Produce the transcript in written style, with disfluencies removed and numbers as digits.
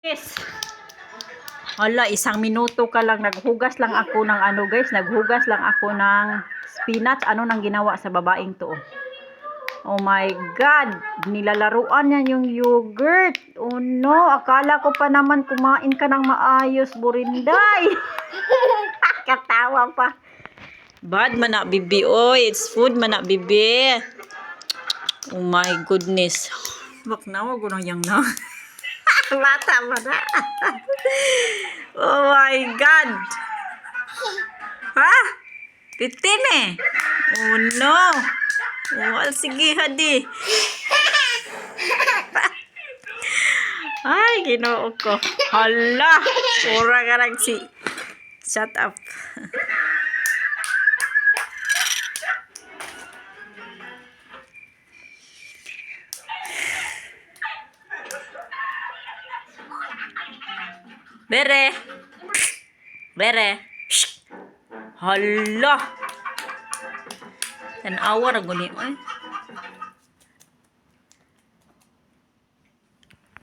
Yes. Hala, 1 minuto ka lang. Naghugas lang ako ng ano guys. Naghugas lang ako ng spinach. Ano nang ginawa sa babaeng to? Oh my God. Nilalaruan niya yung yogurt. Oh no. Akala ko pa naman kumain ka ng maayos, Burinday. Katawa pa. Bad man na bibi. Oy, it's food man na bibi. Oh my goodness. Bak na, wag ko na yang na. Bata mo na. Oh my God. Ha? 15 eh. Oh no. Oh, sige hadi. Ay, ginoo ko. Hala. Pura ka lang si. Shut up. Bere. Bere. Shh. Hala. Tanawa ra guni. Ay.